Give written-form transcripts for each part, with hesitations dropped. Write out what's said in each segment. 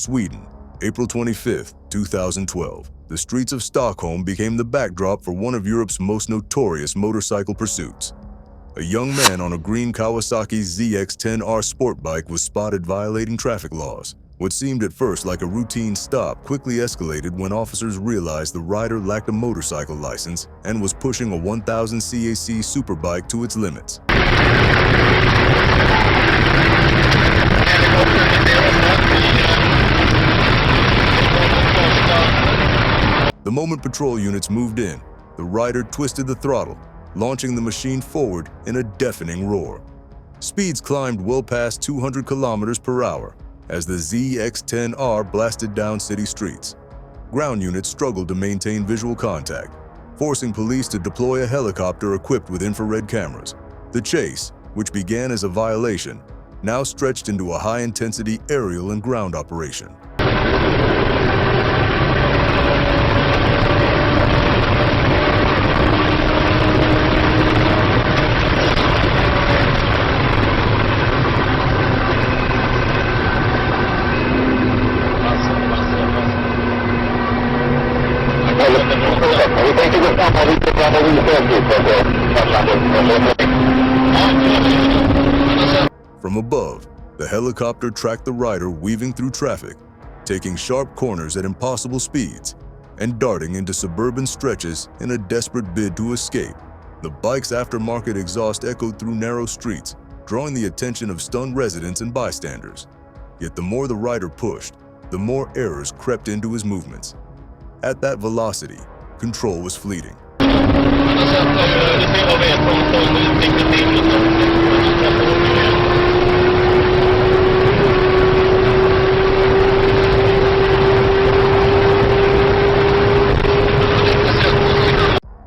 Sweden, April 25, 2012. The streets of Stockholm became the backdrop for one of Europe's most notorious motorcycle pursuits. A young man on a green Kawasaki ZX-10R sport bike was spotted violating traffic laws. What seemed at first like a routine stop quickly escalated when officers realized the rider lacked a motorcycle license and was pushing a 1,000 CAC superbike to its limits. The moment patrol units moved in, the rider twisted the throttle, launching the machine forward in a deafening roar. Speeds climbed well past 200 kilometers per hour as the ZX-10R blasted down city streets. Ground units struggled to maintain visual contact, forcing police to deploy a helicopter equipped with infrared cameras. The chase, which began as a violation, now stretched into a high-intensity aerial and ground operation. From above, the helicopter tracked the rider weaving through traffic, taking sharp corners at impossible speeds, and darting into suburban stretches in a desperate bid to escape. The bike's aftermarket exhaust echoed through narrow streets, drawing the attention of stunned residents and bystanders. Yet the more the rider pushed, the more errors crept into his movements. At that velocity, control was fleeting.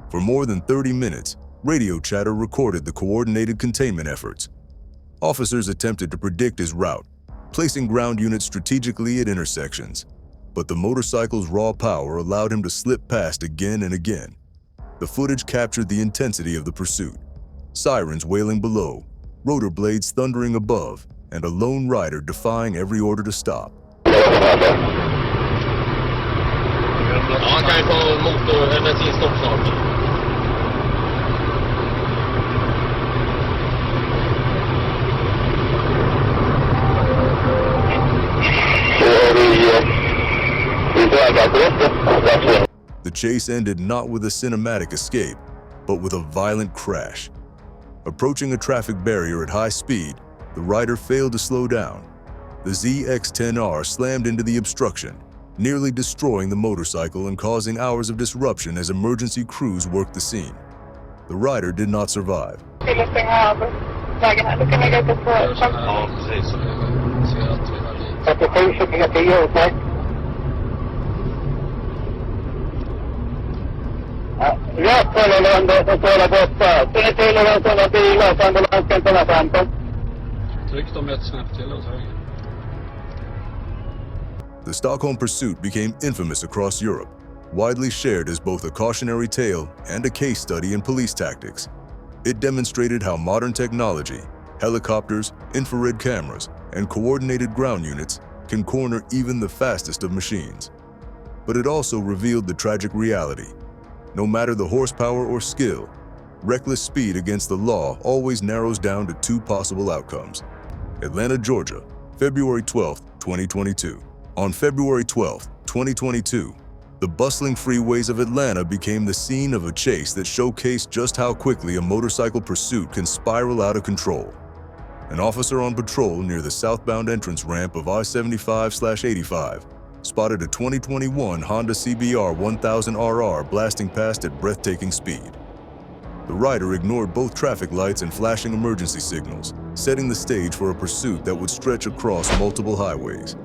For more than 30 minutes, radio chatter recorded the coordinated containment efforts. Officers attempted to predict his route, placing ground units strategically at intersections. But the motorcycle's raw power allowed him to slip past again and again. The footage captured the intensity of the pursuit. Sirens wailing below, rotor blades thundering above, and a lone rider defying every order to stop. The chase ended not with a cinematic escape, but with a violent crash. Approaching a traffic barrier at high speed, the rider failed to slow down. The ZX-10R slammed into the obstruction, nearly destroying the motorcycle and causing hours of disruption as emergency crews worked the scene. The rider did not survive. The Stockholm pursuit became infamous across Europe, widely shared as both a cautionary tale and a case study in police tactics. It demonstrated how modern technology, helicopters, infrared cameras, and coordinated ground units can corner even the fastest of machines. But it also revealed the tragic reality. No matter the horsepower or skill, reckless speed against the law always narrows down to two possible outcomes. Atlanta, Georgia, February 12, 2022. On February 12, 2022, the bustling freeways of Atlanta became the scene of a chase that showcased just how quickly a motorcycle pursuit can spiral out of control. An officer on patrol near the southbound entrance ramp of I-75/85 spotted a 2021 Honda CBR 1000RR blasting past at breathtaking speed. The rider ignored both traffic lights and flashing emergency signals, setting the stage for a pursuit that would stretch across multiple highways.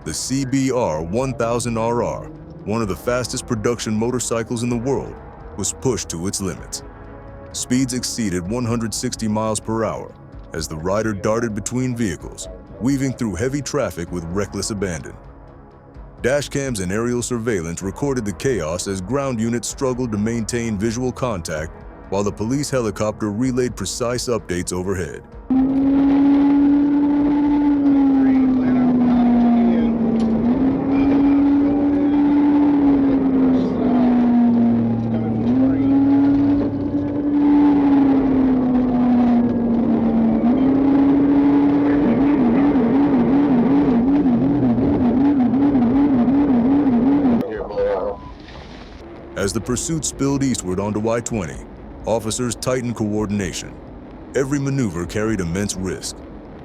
The CBR 1000RR, one of the fastest production motorcycles in the world, was pushed to its limits. Speeds exceeded 160 miles per hour, as the rider darted between vehicles, weaving through heavy traffic with reckless abandon. Dashcams and aerial surveillance recorded the chaos as ground units struggled to maintain visual contact while the police helicopter relayed precise updates overhead. As the pursuit spilled eastward onto I-20, officers tightened coordination. Every maneuver carried immense risk.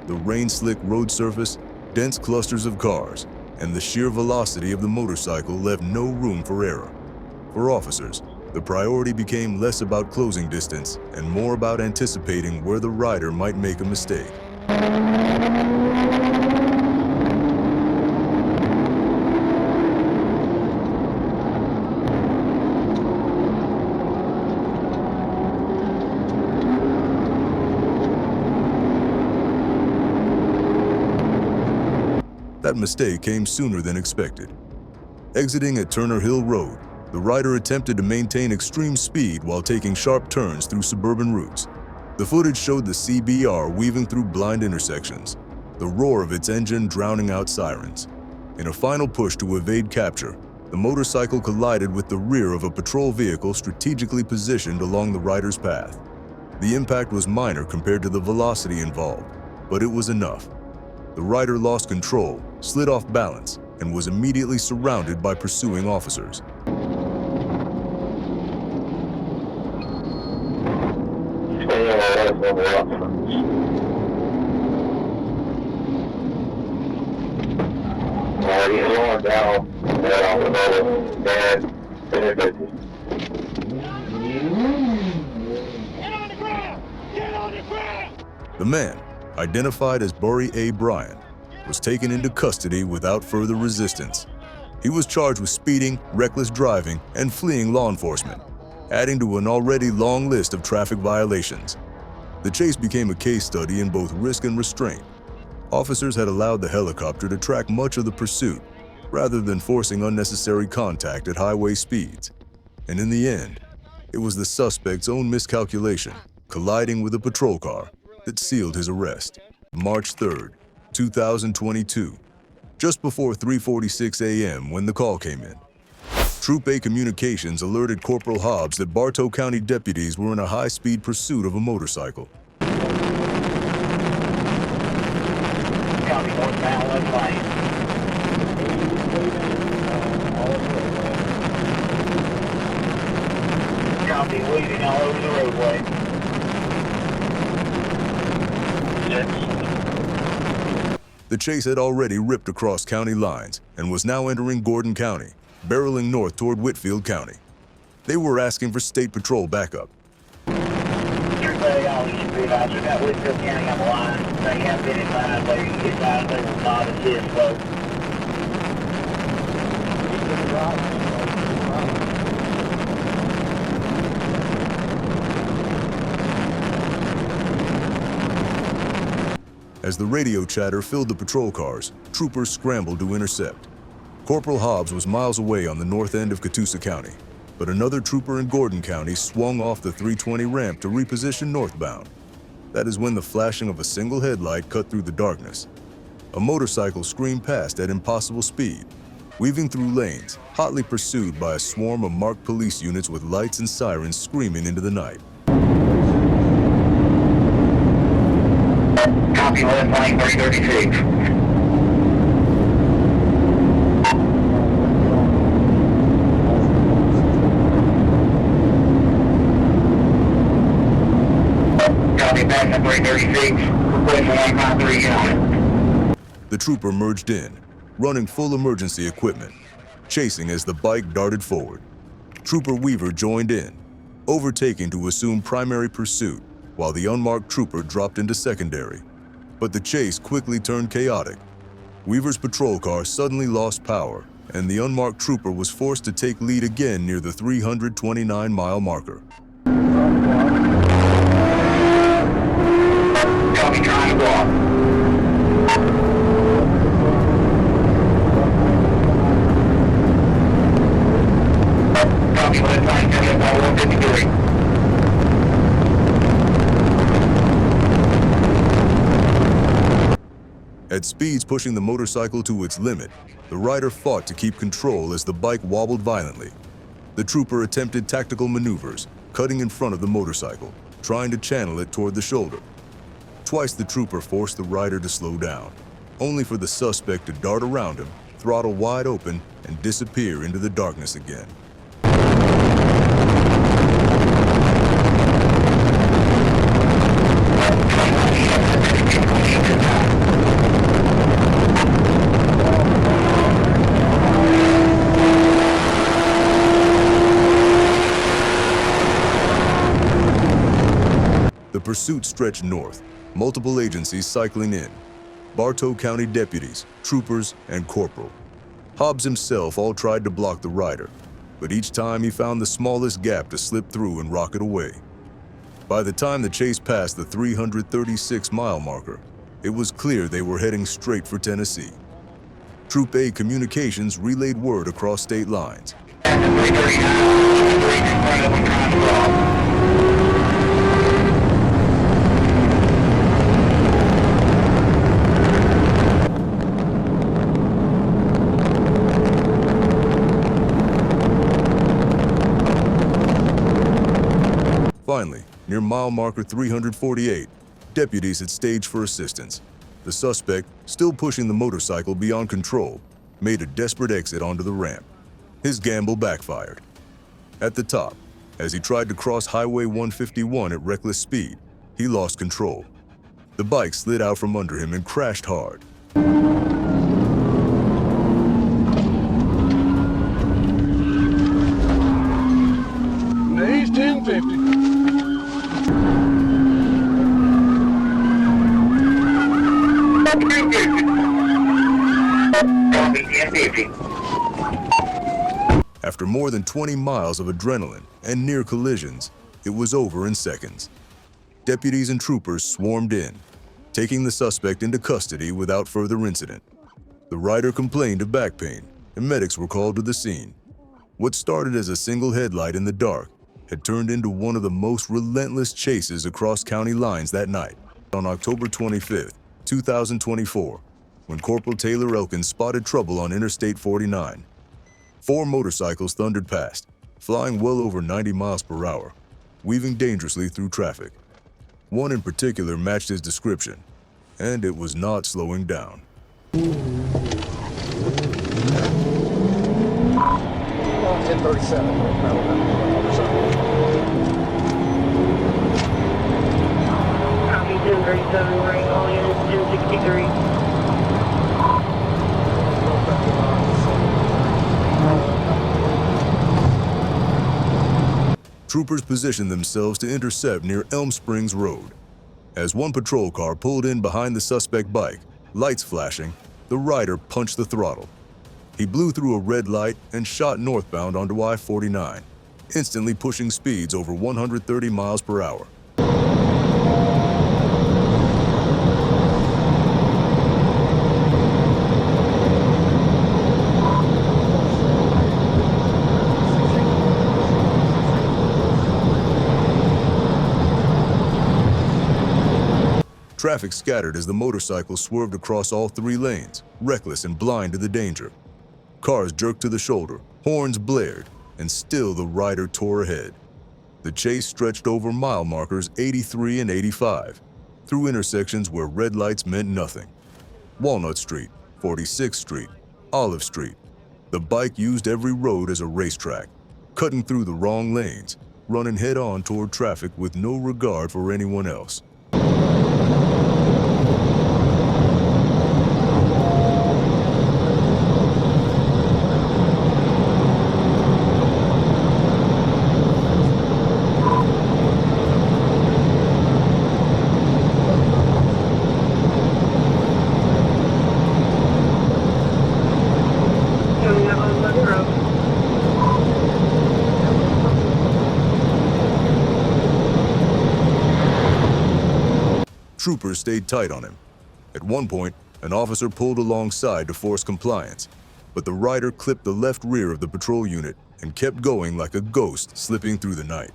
The rain-slick road surface, dense clusters of cars, and the sheer velocity of the motorcycle left no room for error. For officers, the priority became less about closing distance and more about anticipating where the rider might make a mistake. That mistake came sooner than expected. Exiting at Turner Hill Road, the rider attempted to maintain extreme speed while taking sharp turns through suburban routes. The footage showed the CBR weaving through blind intersections, the roar of its engine drowning out sirens. In a final push to evade capture, the motorcycle collided with the rear of a patrol vehicle strategically positioned along the rider's path. The impact was minor compared to the velocity involved, but it was enough. The rider lost control, slid off balance, and was immediately surrounded by pursuing officers. The man, identified as Burry A. Bryan, was taken into custody without further resistance. He was charged with speeding, reckless driving, and fleeing law enforcement, adding to an already long list of traffic violations. The chase became a case study in both risk and restraint. Officers had allowed the helicopter to track much of the pursuit, rather than forcing unnecessary contact at highway speeds. And in the end, it was the suspect's own miscalculation, colliding with a patrol car, that sealed his arrest. March 3rd, 2022, just before 3:46 a.m. when the call came in. Troop A Communications alerted Corporal Hobbs that Bartow County deputies were in a high-speed pursuit of a motorcycle. Copy, northbound, left lane. Copy, weaving all over the roadway. The chase had already ripped across county lines and was now entering Gordon County, barreling north toward Whitfield County. They were asking for state patrol backup. Supervisor, got Whitfield County on the line. They have been advised they will not assist folks. As the radio chatter filled the patrol cars, troopers scrambled to intercept. Corporal Hobbs was miles away on the north end of Catoosa County, but another trooper in Gordon County swung off the 320 ramp to reposition northbound. That is when the flashing of a single headlight cut through the darkness. A motorcycle screamed past at impossible speed, weaving through lanes, hotly pursued by a swarm of marked police units with lights and sirens screaming into the night. Copy, left lane 336. Copy, back at 336. Request 153 unit. The trooper merged in, running full emergency equipment, chasing as the bike darted forward. Trooper Weaver joined in, overtaking to assume primary pursuit, while the unmarked trooper dropped into secondary. But the chase quickly turned chaotic. Weaver's patrol car suddenly lost power, and the unmarked trooper was forced to take lead again near the 329-mile marker. Copy, At speeds pushing the motorcycle to its limit, the rider fought to keep control as the bike wobbled violently. The trooper attempted tactical maneuvers, cutting in front of the motorcycle, trying to channel it toward the shoulder. Twice the trooper forced the rider to slow down, only for the suspect to dart around him, throttle wide open, and disappear into the darkness again. The pursuit stretched north, multiple agencies cycling in. Bartow County deputies, troopers, and corporal. Hobbs himself all tried to block the rider, but each time he found the smallest gap to slip through and rocket away. By the time the chase passed the 336-mile marker, it was clear they were heading straight for Tennessee. Troop A Communications relayed word across state lines. Finally, near mile marker 348, deputies had staged for assistance. The suspect, still pushing the motorcycle beyond control, made a desperate exit onto the ramp. His gamble backfired. At the top, as he tried to cross Highway 151 at reckless speed, he lost control. The bike slid out from under him and crashed hard. He's 1050. After more than 20 miles of adrenaline and near collisions, it was over in seconds. Deputies and troopers swarmed in, taking the suspect into custody without further incident. The rider complained of back pain, and medics were called to the scene. What started as a single headlight in the dark had turned into one of the most relentless chases across county lines that night. On October 25th, 2024, when Corporal Taylor Elkins spotted trouble on Interstate 49. 4 motorcycles thundered past, flying well over 90 miles per hour, weaving dangerously through traffic. One in particular matched his description, and it was not slowing down. 1037 ring, all units 1063. Troopers positioned themselves to intercept near Elm Springs Road. As one patrol car pulled in behind the suspect bike, lights flashing, the rider punched the throttle. He blew through a red light and shot northbound onto I-49, instantly pushing speeds over 130 miles per hour. Traffic scattered as the motorcycle swerved across all 3 lanes, reckless and blind to the danger. Cars jerked to the shoulder, horns blared, and still the rider tore ahead. The chase stretched over mile markers 83 and 85, through intersections where red lights meant nothing. Walnut Street, 46th Street, Olive Street. The bike used every road as a racetrack, cutting through the wrong lanes, running head-on toward traffic with no regard for anyone else. troopers stayed tight on him. At one point, an officer pulled alongside to force compliance, but the rider clipped the left rear of the patrol unit and kept going like a ghost slipping through the night.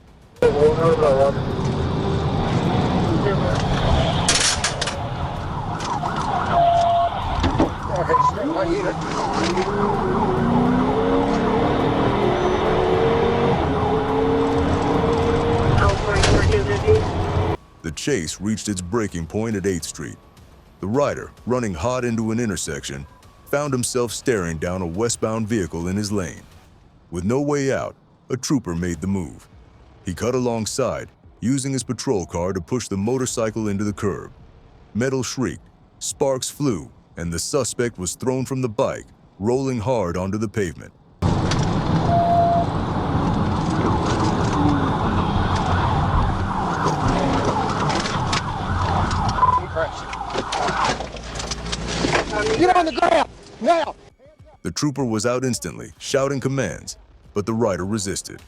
The chase reached its breaking point at 8th Street. The rider, running hot into an intersection, found himself staring down a westbound vehicle in his lane. With no way out, a trooper made the move. He cut alongside, using his patrol car to push the motorcycle into the curb. Metal shrieked, sparks flew, and the suspect was thrown from the bike, rolling hard onto the pavement. Get on the ground, now! The trooper was out instantly, shouting commands, but the rider resisted.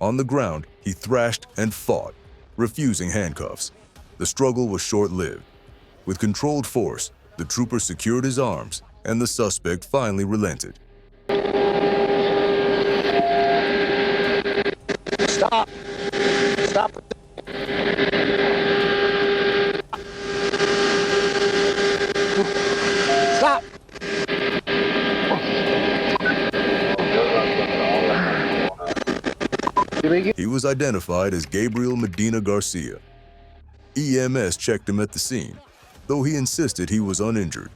On the ground, he thrashed and fought, refusing handcuffs. The struggle was short-lived. With controlled force, the trooper secured his arms, and the suspect finally relented. Stop! Stop! Stop! He was identified as Gabriel Medina Garcia. EMS checked him at the scene, though he insisted he was uninjured.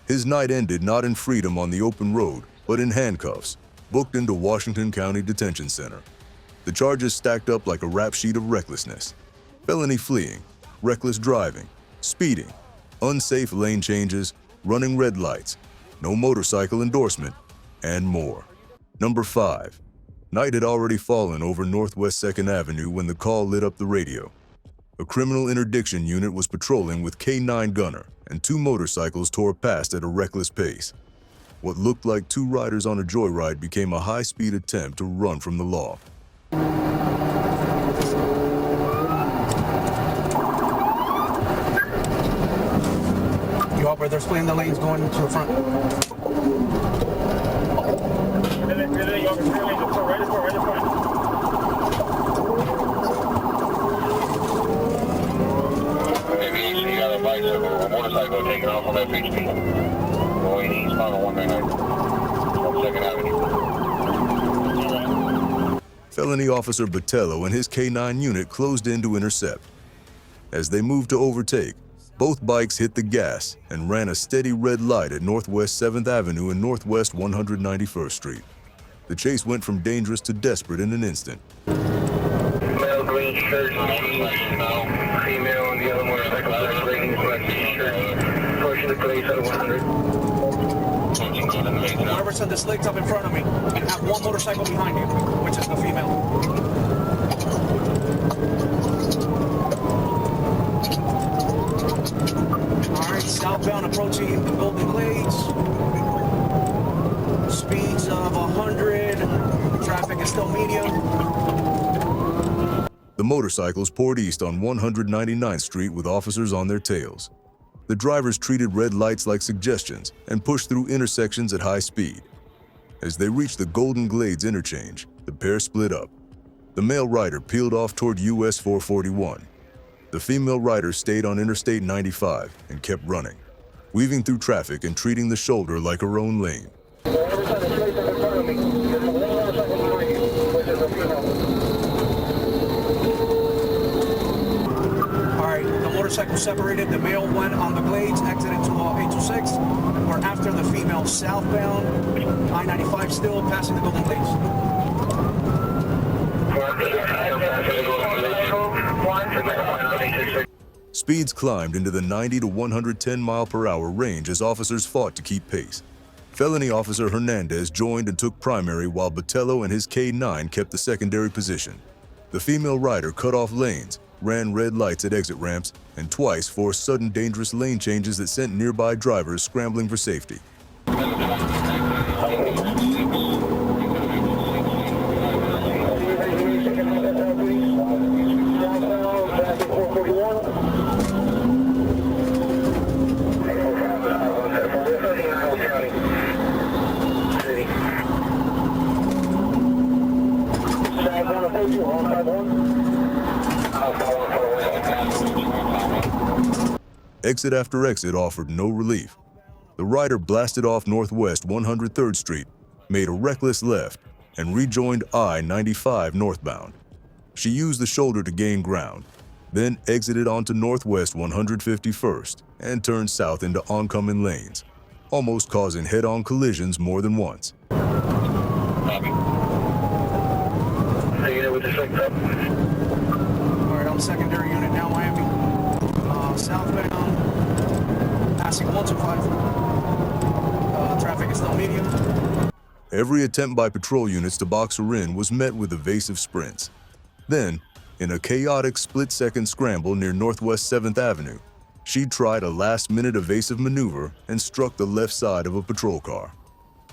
His night ended not in freedom on the open road, but in handcuffs, booked into Washington County Detention Center. The charges stacked up like a rap sheet of recklessness: felony fleeing, reckless driving, speeding, unsafe lane changes, running red lights, no motorcycle endorsement, and more. Number 5. Night had already fallen over Northwest 2nd Avenue when the call lit up the radio. A criminal interdiction unit was patrolling with K9 gunner, and 2 motorcycles tore past at a reckless pace. What looked like 2 riders on a joyride became a high-speed attempt to run from the law. You all brothers splitting the lanes going to the front. A motorcycle taking off on FHP. Going east on 199 from 2nd Avenue. Felony Officer Botello and his K9 unit closed in to intercept. As they moved to overtake, both bikes hit the gas and ran a steady red light at Northwest 7th Avenue and Northwest 191st Street. The chase went from dangerous to desperate in an instant. Male green shirt, female on the other motorcycle, pushing the place out of 100. Whoever sent the slicks up in front of me, and have one motorcycle behind you, which is the female. All right, southbound approaching the Golden Glades. Speeds of 100. Traffic is still medium. The motorcycles poured east on 199th Street with officers on their tails. The drivers treated red lights like suggestions and pushed through intersections at high speed. As they reached the Golden Glades interchange, the pair split up. The male rider peeled off toward US 441. The female rider stayed on Interstate 95 and kept running, weaving through traffic and treating the shoulder like her own lane. Motorcycle separated. The male went on the Glades, exited to 826. We're after the female southbound, I-95 still passing the Golden Glades. Speeds climbed into the 90 to 110 mile per hour range as officers fought to keep pace. Felony Officer Hernandez joined and took primary while Botello and his K9 kept the secondary position. The female rider cut off lanes, ran red lights at exit ramps, and twice forced sudden dangerous lane changes that sent nearby drivers scrambling for safety. Exit after exit offered no relief. The rider blasted off Northwest 103rd Street, made a reckless left, and rejoined I-95 northbound. She used the shoulder to gain ground, then exited onto Northwest 151st and turned south into oncoming lanes, almost causing head-on collisions more than once. Copy. With the second up. All right, on secondary unit now, Miami. Southbound, passing 125. Traffic is still medium. Every attempt by patrol units to box her in was met with evasive sprints. Then, in a chaotic split-second scramble near Northwest 7th Avenue, she tried a last-minute evasive maneuver and struck the left side of a patrol car.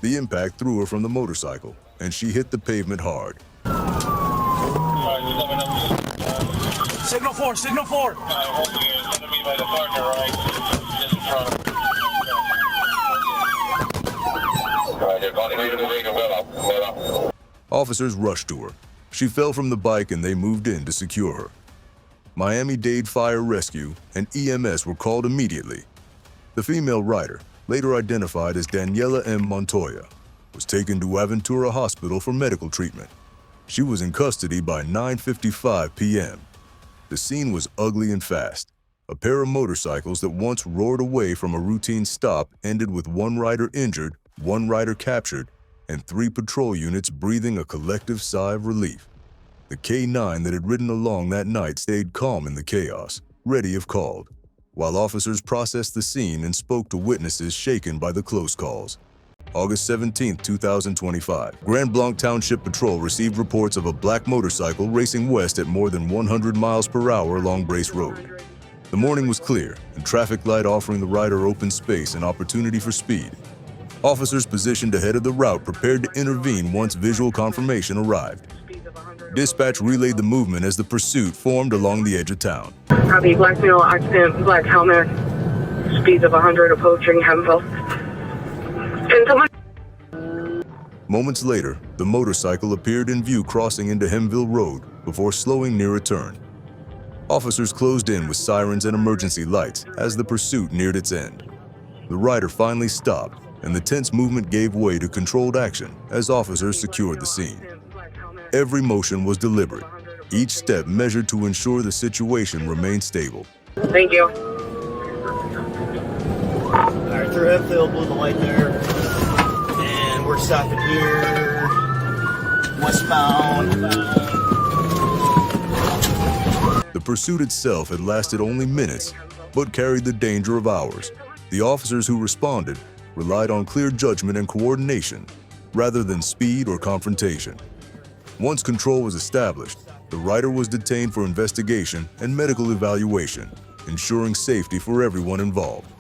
The impact threw her from the motorcycle, and she hit the pavement hard. Signal 4, signal 4. Hopefully it's going to be by the partner, right? Just in front of me. Officers rushed to her. She fell from the bike and they moved in to secure her. Miami-Dade Fire Rescue and EMS were called immediately. The female rider, later identified as Daniela M. Montoya, was taken to Aventura Hospital for medical treatment. She was in custody by 9:55 p.m. The scene was ugly and fast. A pair of motorcycles that once roared away from a routine stop ended with one rider injured, one rider captured, and 3 patrol units breathing a collective sigh of relief. The K-9 that had ridden along that night stayed calm in the chaos, ready if called, while officers processed the scene and spoke to witnesses shaken by the close calls. August 17, 2025, Grand Blanc Township Patrol received reports of a black motorcycle racing west at more than 100 miles per hour along Brace Road. The morning was clear, and traffic light offering the rider open space and opportunity for speed. Officers positioned ahead of the route prepared to intervene once visual confirmation arrived. Dispatch relayed the movement as the pursuit formed along the edge of town. Copy, black male, accident, black helmet, speeds of 100 approaching Hemville. Can someone... Moments later, the motorcycle appeared in view crossing into Hemville Road before slowing near a turn. Officers closed in with sirens and emergency lights as the pursuit neared its end. The rider finally stopped, and the tense movement gave way to controlled action as officers secured the scene. Every motion was deliberate, each step measured to ensure the situation remained stable. Thank you. Alright, through Enfield, blew the light there. And we're stopping here. Westbound. The pursuit itself had lasted only minutes, but carried the danger of hours. The officers who responded relied on clear judgment and coordination, rather than speed or confrontation. Once control was established, the rider was detained for investigation and medical evaluation, ensuring safety for everyone involved.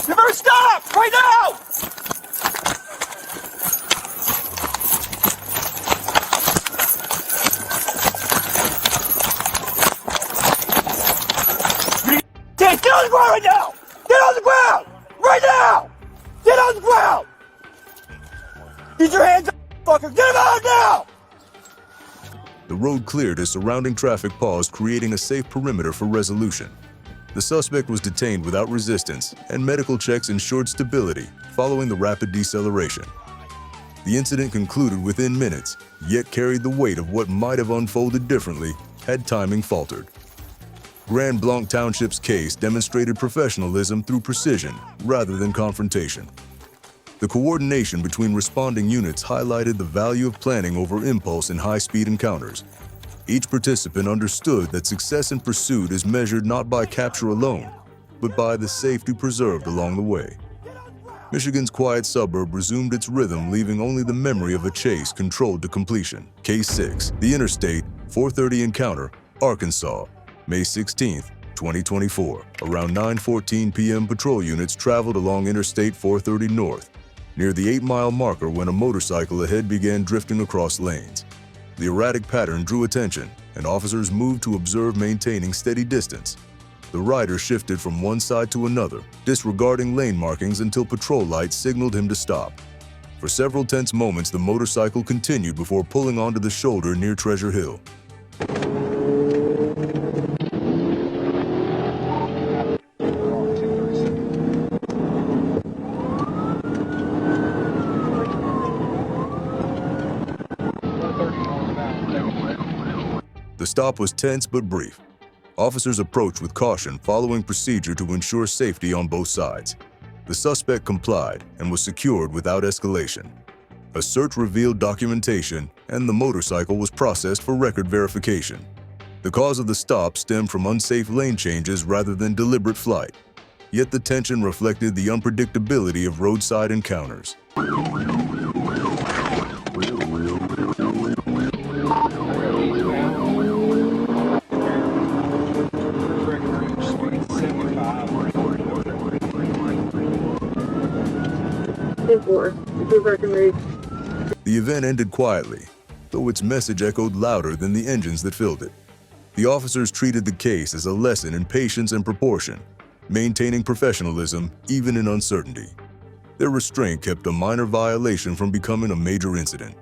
You better stop right now! Get on the ground right now! Get on the ground! Right now! Get on the ground! Get your hands up, fucker! Get him out now! The road cleared as surrounding traffic paused, creating a safe perimeter for resolution. The suspect was detained without resistance, and medical checks ensured stability following the rapid deceleration. The incident concluded within minutes, yet carried the weight of what might have unfolded differently had timing faltered. Grand Blanc Township's case demonstrated professionalism through precision rather than confrontation. The coordination between responding units highlighted the value of planning over impulse in high-speed encounters. Each participant understood that success in pursuit is measured not by capture alone, but by the safety preserved along the way. Michigan's quiet suburb resumed its rhythm, leaving only the memory of a chase controlled to completion. Case 6, the Interstate 430 encounter, Arkansas, May 16, 2024. Around 9:14 p.m. patrol units traveled along Interstate 430 North, near the 8-mile marker when a motorcycle ahead began drifting across lanes. The erratic pattern drew attention, and officers moved to observe maintaining steady distance. The rider shifted from one side to another, disregarding lane markings until patrol lights signaled him to stop. For several tense moments, the motorcycle continued before pulling onto the shoulder near Treasure Hill. The stop was tense but brief. Officers approached with caution, following procedure to ensure safety on both sides. The suspect complied and was secured without escalation. A search revealed documentation, and the motorcycle was processed for record verification. The cause of the stop stemmed from unsafe lane changes rather than deliberate flight. Yet the tension reflected the unpredictability of roadside encounters. The event ended quietly, though its message echoed louder than the engines that filled it. The officers treated the case as a lesson in patience and proportion, maintaining professionalism even in uncertainty. Their restraint kept a minor violation from becoming a major incident.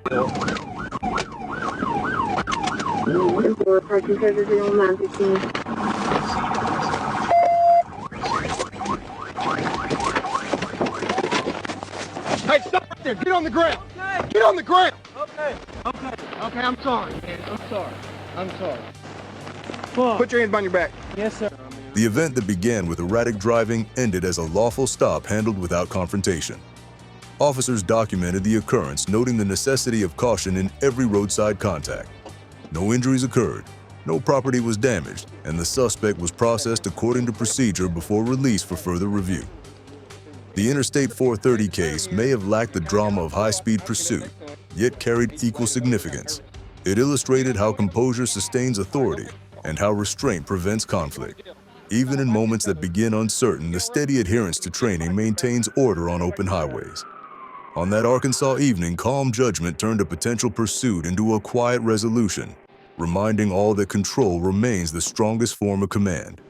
Hey, stop right there! Get on the ground! Okay. Get on the ground! Okay, I'm sorry, man. I'm sorry. Put your hands behind your back. Yes, sir. The event that began with erratic driving ended as a lawful stop handled without confrontation. Officers documented the occurrence, noting the necessity of caution in every roadside contact. No injuries occurred, no property was damaged, and the suspect was processed according to procedure before release for further review. The Interstate 430 case may have lacked the drama of high-speed pursuit, yet carried equal significance. It illustrated how composure sustains authority and how restraint prevents conflict. Even in moments that begin uncertain, the steady adherence to training maintains order on open highways. On that Arkansas evening, calm judgment turned a potential pursuit into a quiet resolution, reminding all that control remains the strongest form of command.